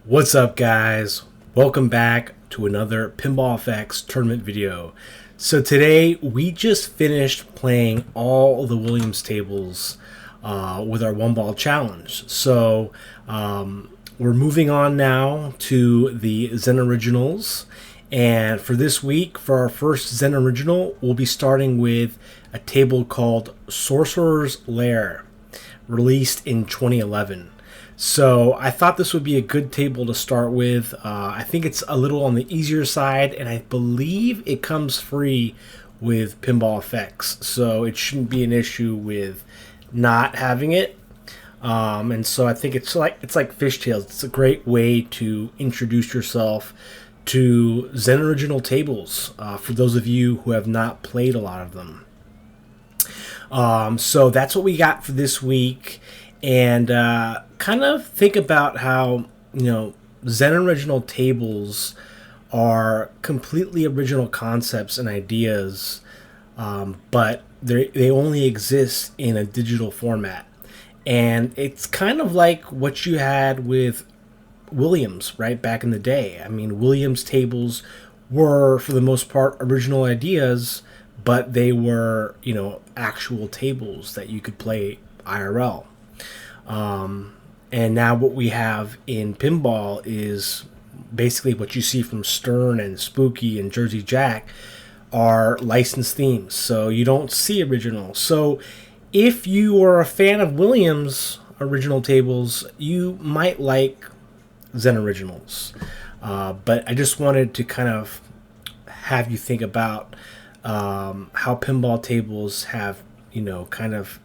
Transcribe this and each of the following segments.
What's up, guys? Welcome back to another Pinball FX tournament video. So today we just finished playing all the Williams tables with our one ball challenge. So we're moving on now to the Zen Originals, and for this week, for our first Zen Original, we'll be starting with a table called Sorcerer's Lair, released in 2011. So I thought this would be a good table to start with. I think it's a little on the easier side, and I believe it comes free with Pinball FX, so it shouldn't be an issue with not having it. And so I think it's like fishtails. It's a great way to introduce yourself to Zen Original tables for those of you who have not played a lot of them. So that's what we got for this week. And kind of think about how, Zen Original tables are completely original concepts and ideas, but they only exist in a digital format. And it's kind of like what you had with Williams, right, back in the day. I mean, Williams tables were, for the most part, original ideas, but they were, actual tables that you could play IRL. And now what we have in pinball is basically what you see from Stern and Spooky and Jersey Jack are licensed themes, so you don't see originals. So if you are a fan of Williams original tables, you might like Zen Originals. But I just wanted to kind of have you think about how pinball tables have, kind of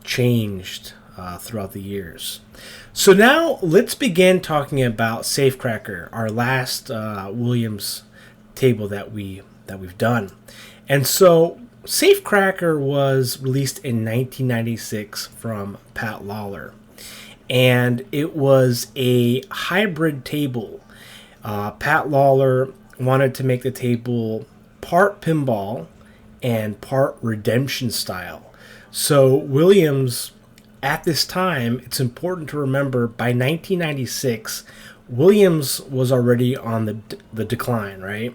changed throughout the years. So now let's begin talking about Safecracker, our last Williams table that we've done. And so Safecracker was released in 1996 from Pat Lawlor, and it was a hybrid table. Pat Lawlor wanted to make the table part pinball and part redemption style. So Williams, at this time, it's important to remember, by 1996, Williams was already on the decline, right?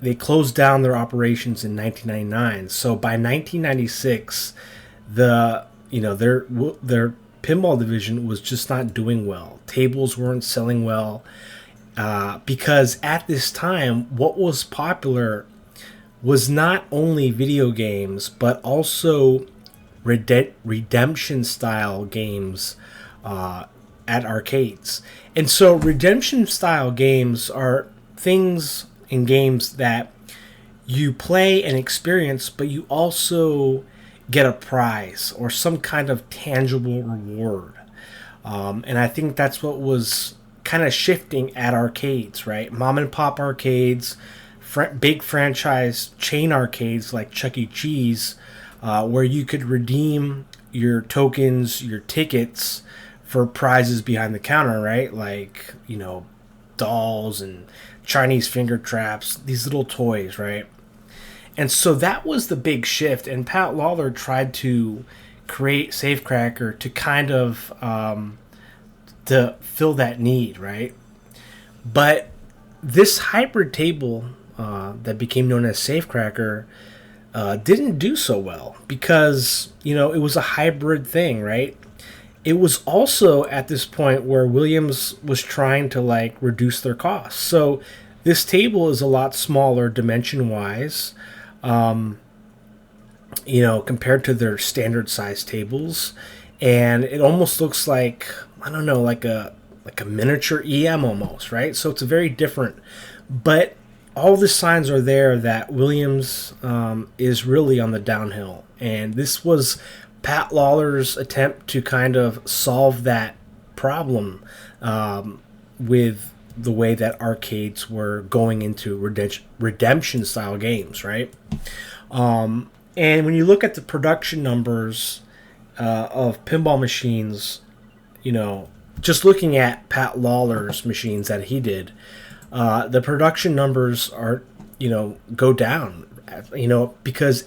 They closed down their operations in 1999. So by 1996, their pinball division was just not doing well. Tables weren't selling well because at this time, what was popular was not only video games, but also redemption style games at arcades. And so redemption style games are things in games that you play and experience, but you also get a prize or some kind of tangible reward. And I think that's what was kind of shifting at arcades, right? Mom and pop arcades, big franchise chain arcades like Chuck E. Cheese, where you could redeem your tokens, your tickets for prizes behind the counter, right? Like, dolls and Chinese finger traps, these little toys, right? And so that was the big shift, and Pat Lawlor tried to create Safecracker to kind of to fill that need, right? But this hybrid table that became known as Safecracker didn't do so well because, it was a hybrid thing, right? It was also at this point where Williams was trying to reduce their costs. So this table is a lot smaller dimension-wise, compared to their standard size tables, and it almost looks like, I don't know, like a miniature EM almost, right? So it's very different, but all the signs are there that Williams is really on the downhill, and this was Pat Lawlor's attempt to kind of solve that problem with the way that arcades were going into redemption style games, right? And when you look at the production numbers of pinball machines, just looking at Pat Lawlor's machines that he did, the production numbers are, go down, because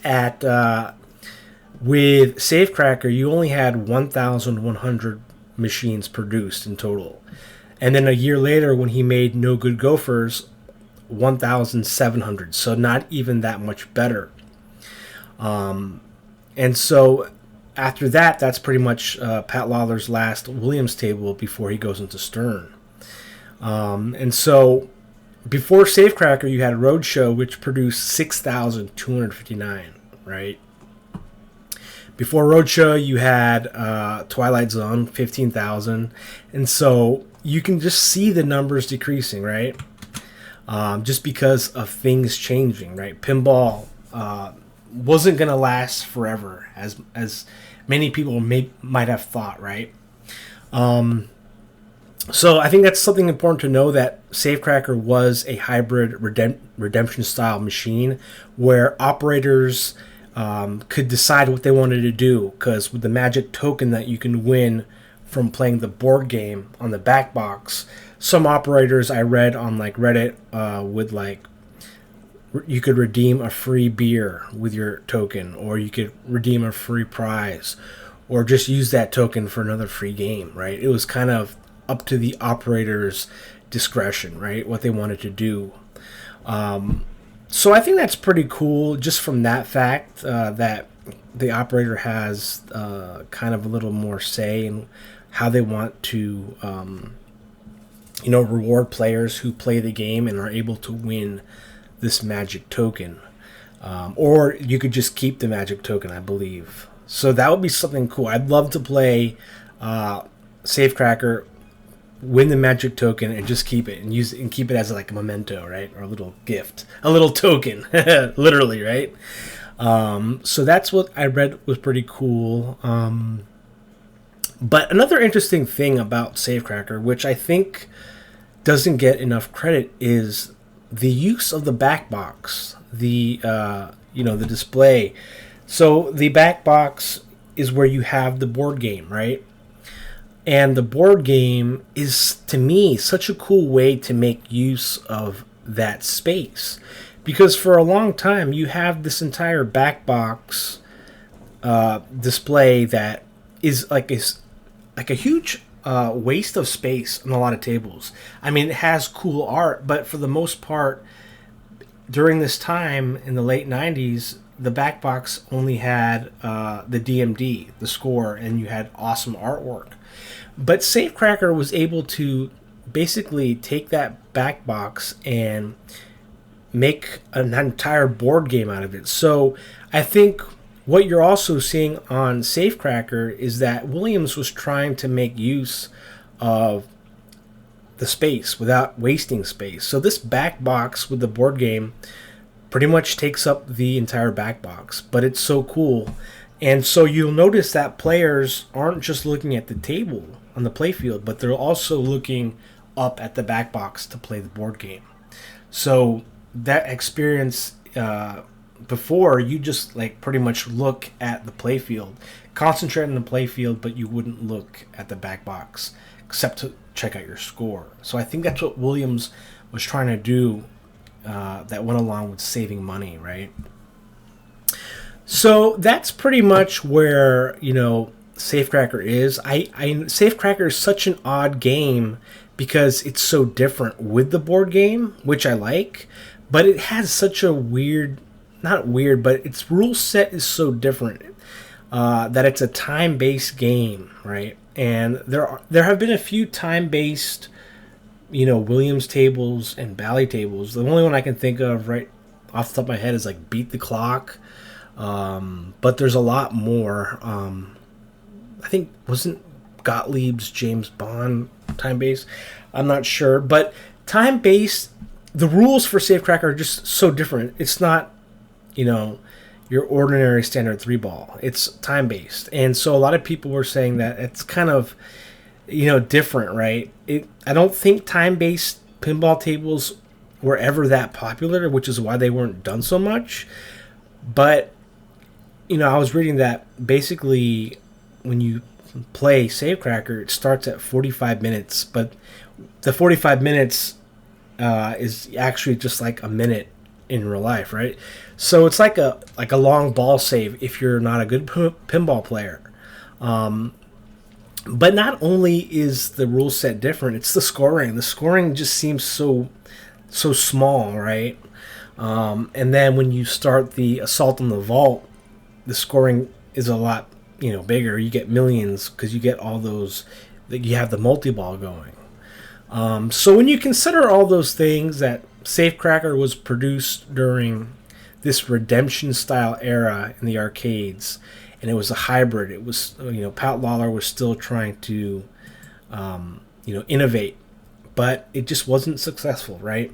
with Safecracker, you only had 1,100 machines produced in total. And then a year later, when he made No Good Gophers, 1,700. So not even that much better. And so after that, that's pretty much Pat Lawlor's last Williams table before he goes into Stern. And so before Safecracker, you had Roadshow, which produced 6,259, right? Before Roadshow, you had Twilight Zone, 15,000. And so you can just see the numbers decreasing, right? Just because of things changing, right? Pinball wasn't going to last forever, as many people might have thought, right? So I think that's something important to know, that Safecracker was a hybrid redemption style machine where operators could decide what they wanted to do, because with the magic token that you can win from playing the board game on the back box, some operators I read on like Reddit would like, you could redeem a free beer with your token, or you could redeem a free prize, or just use that token for another free game, right? It was kind of up to the operator's discretion, right? What they wanted to do. So I think that's pretty cool, just from that fact that the operator has kind of a little more say in how they want to, reward players who play the game and are able to win this magic token. Or you could just keep the magic token, I believe. So that would be something cool. I'd love to play Safecracker, win the magic token, and just keep it and use it and keep it as like a memento, right? Or a little gift, a little token, literally, right? So that's what I read was pretty cool. But another interesting thing about Safecracker, which I think doesn't get enough credit, is the use of the back box, the display. So the back box is where you have the board game, right? And the board game is, to me, such a cool way to make use of that space. Because for a long time, you have this entire back box display that is like a huge waste of space on a lot of tables. I mean, it has cool art, but for the most part, during this time in the late 90s, the back box only had the DMD, the score, and you had awesome artwork. But Safecracker was able to basically take that back box and make an entire board game out of it. So I think what you're also seeing on Safecracker is that Williams was trying to make use of the space without wasting space. So this back box with the board game pretty much takes up the entire back box, but it's so cool. And so you'll notice that players aren't just looking at the table on the playfield, but they're also looking up at the back box to play the board game. So that experience before, you just like pretty much look at the playfield, concentrate on the playfield, but you wouldn't look at the back box except to check out your score. So I think that's what Williams was trying to do, that went along with saving money, right? So that's pretty much where, Safecracker is. Safecracker is such an odd game because it's so different with the board game, which I like, but it has such a not weird, but its rule set is so different that it's a time-based game, right? And there have been a few time-based, Williams tables and Bally tables. The only one I can think of right off the top of my head is like Beat the Clock, but there's a lot more. I think, wasn't Gottlieb's James Bond time-based? I'm not sure. But time-based, the rules for Safecracker are just so different. It's not, your ordinary standard 3-ball. It's time-based. And so a lot of people were saying that it's kind of, different, right? I don't think time-based pinball tables were ever that popular, which is why they weren't done so much. But, I was reading that basically when you play Safecracker, it starts at 45 minutes, but the 45 minutes is actually just like a minute in real life, right? So it's like a long ball save if you're not a good pinball player. But not only is the rule set different, it's the scoring. The scoring just seems so small, right? And then when you start the assault on the vault, the scoring is a lot bigger. You get millions because you get all those. You have the multi-ball going. So when you consider all those things, that Safecracker was produced during this redemption style era in the arcades, and it was a hybrid. It was Pat Lawlor was still trying to innovate, but it just wasn't successful, right?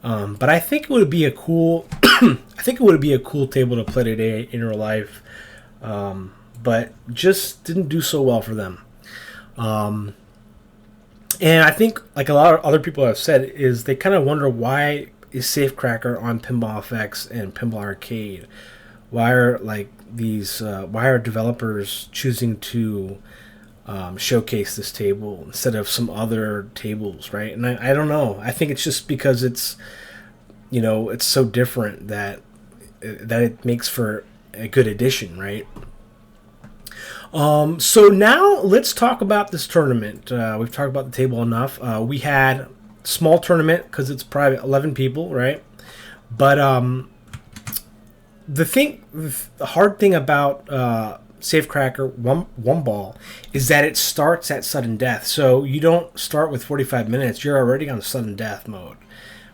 But I think it would be a cool table to play today in real life, but just didn't do so well for them. And I think, like a lot of other people have said, is they kind of wonder, why is Safecracker on Pinball FX and Pinball Arcade? Why are why are developers choosing to showcase this table instead of some other tables, right? And I don't know. I think it's just because it's so different that it makes for a good addition, right? So now let's talk about this tournament. We've talked about the table enough. We had small tournament because it's private, 11 people, right? But the hard thing about Safecracker one ball is that it starts at sudden death. So you don't start with 45 minutes. You're already on sudden death mode,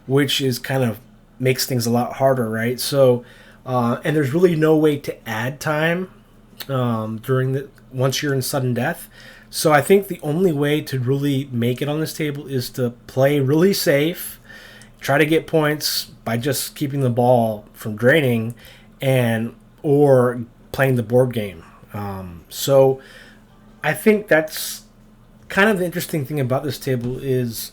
which is kind of makes things a lot harder, right? So and there's really no way to add time once you're in sudden death. So I think the only way to really make it on this table is to play really safe, try to get points by just keeping the ball from draining, or playing the board game. So I think that's kind of the interesting thing about this table is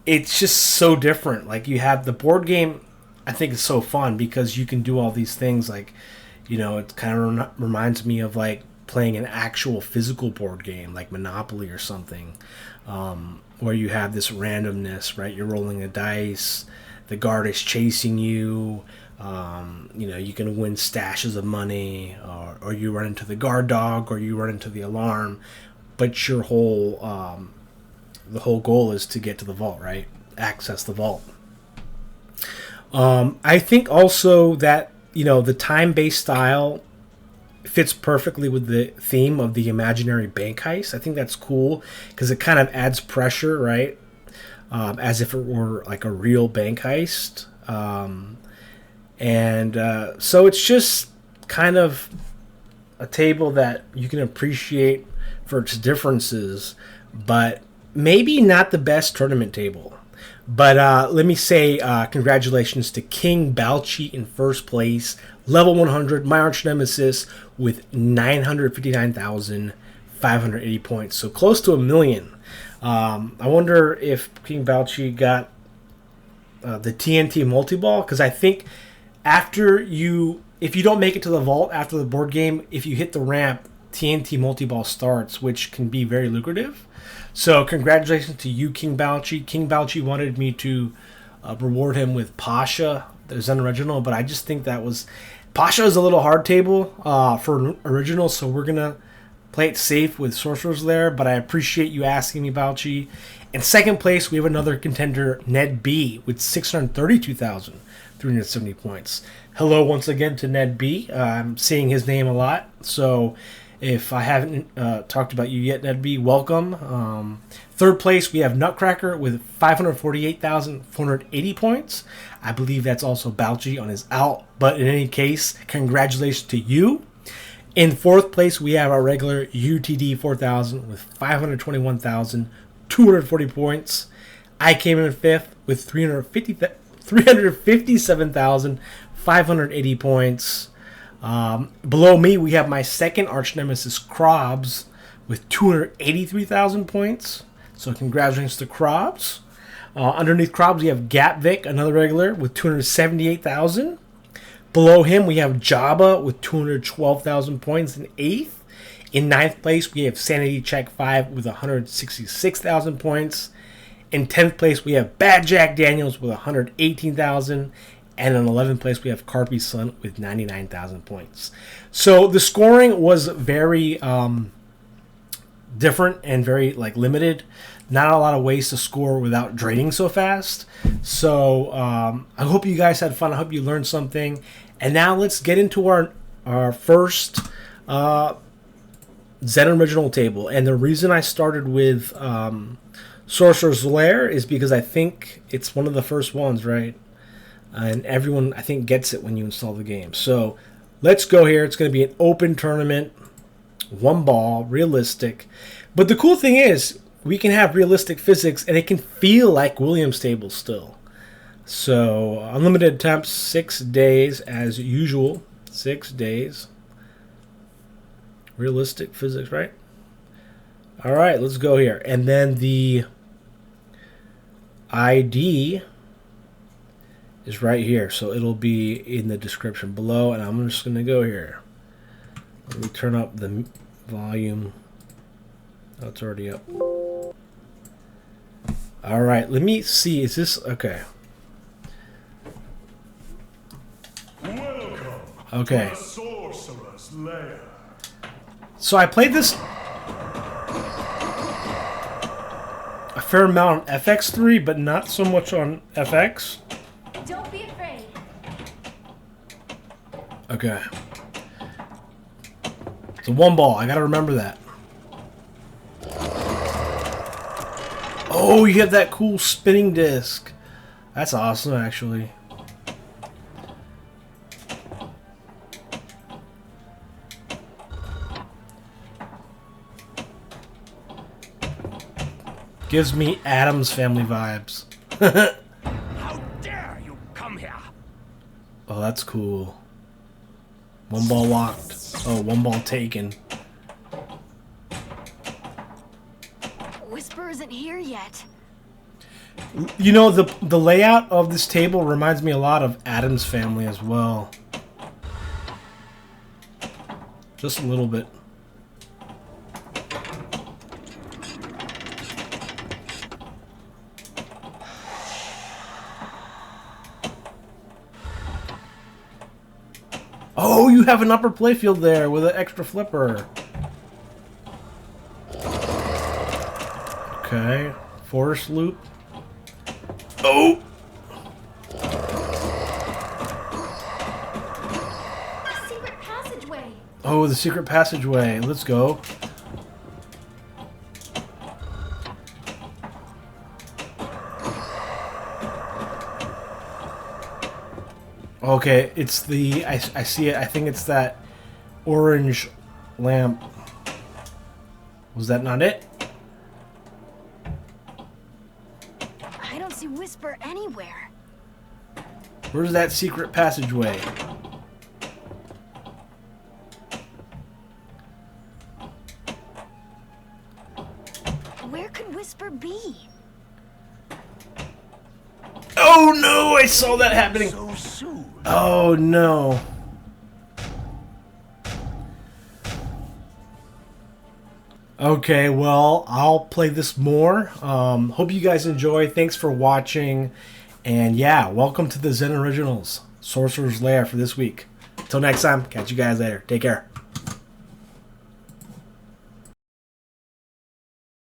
it's just so different. Like, you have the board game, I think is so fun because you can do all these things, like, it kind of reminds me of like playing an actual physical board game like Monopoly or something, where you have this randomness, right? You're rolling a dice, the guard is chasing you, you can win stashes of money, or you run into the guard dog, or you run into the alarm, but your whole the whole goal is to get to the vault, right? Access the vault. I think also that the time-based style fits perfectly with the theme of the imaginary bank heist. I think that's cool because it kind of adds pressure, right? As if it were like a real bank heist. So it's just kind of a table that you can appreciate for its differences, but maybe not the best tournament table. But let me say congratulations to King Balchi in first place, level 100, my arch nemesis, with 959,580 points. So close to 1 million. I wonder if King Balchi got the TNT multi-ball, because I think if you don't make it to the vault after the board game, if you hit the ramp, TNT multi-ball starts, which can be very lucrative. So congratulations to you, King Balchi. King Balchi wanted me to reward him with Pasha, the Zen original, but I just think Pasha is a little hard table for an original, so we're going to play it safe with Sorcerer's Lair, but I appreciate you asking me, Balchi. In second place, we have another contender, Ned B, with 632,370 points. Hello once again to Ned B. I'm seeing his name a lot, so if I haven't talked about you yet, Ned B, welcome. Third place, we have Nutcracker with 548,480 points. I believe that's also Balchi on his out, but in any case, congratulations to you. In fourth place, we have our regular UTD 4000 with 521,240 points. I came in fifth with 357,580 points. Below me, we have my second arch nemesis, Krobs, with 283,000 points. So congratulations to Krobs. Underneath Krobs, we have Gapvik, another regular, with 278,000. Below him, we have Jabba with 212,000 points in eighth. In ninth place, we have Sanity Check 5 with 166,000 points. In 10th place, we have Bad Jack Daniels with 118,000. And in 11th place, we have Carpy's Son with 99,000 points. So the scoring was very different and very like limited. Not a lot of ways to score without draining so fast. So I hope you guys had fun. I hope you learned something. And now let's get into our first Zen original table. And the reason I started with Sorcerer's Lair is because I think it's one of the first ones, right? And everyone, I think, gets it when you install the game. So let's go here. It's going to be an open tournament, one ball, realistic. But the cool thing is, we can have realistic physics, and it can feel like Williams tables still. So unlimited attempts, 6 days as usual. 6 days. Realistic physics, right? All right, let's go here. And then the ID is right here, so it'll be in the description below. And I'm just going to go here. Let me turn up the volume. Oh, it's already up. All right, let me see. Is this okay? Welcome. Okay. To the Sorcerer's Lair. So I played this a fair amount on FX3, but not so much on FX. Don't be afraid. Okay. It's a one ball. I gotta remember that. Oh, you have that cool spinning disc. That's awesome, actually. Gives me Addams Family vibes. How dare you come here? Oh, that's cool. One ball locked. Oh, one ball taken. Whisper isn't here yet. You know, the layout of this table reminds me a lot of Addams Family as well. Just a little bit. Oh, you have an upper playfield there with an extra flipper. Okay, forest loop. Oh! A secret passageway. Oh, the secret passageway. Let's go. Okay, it's the... I see it. I think it's that orange lamp. Was that not it? I don't see Whisper anywhere. Where's that secret passageway? Where could Whisper be? Oh no! I saw that happening. So soon. Oh no. Okay, well, I'll play this more. Hope you guys enjoy. Thanks for watching. And yeah, welcome to the Zen Originals Sorcerer's Lair for this week. Until next time, catch you guys later. Take care.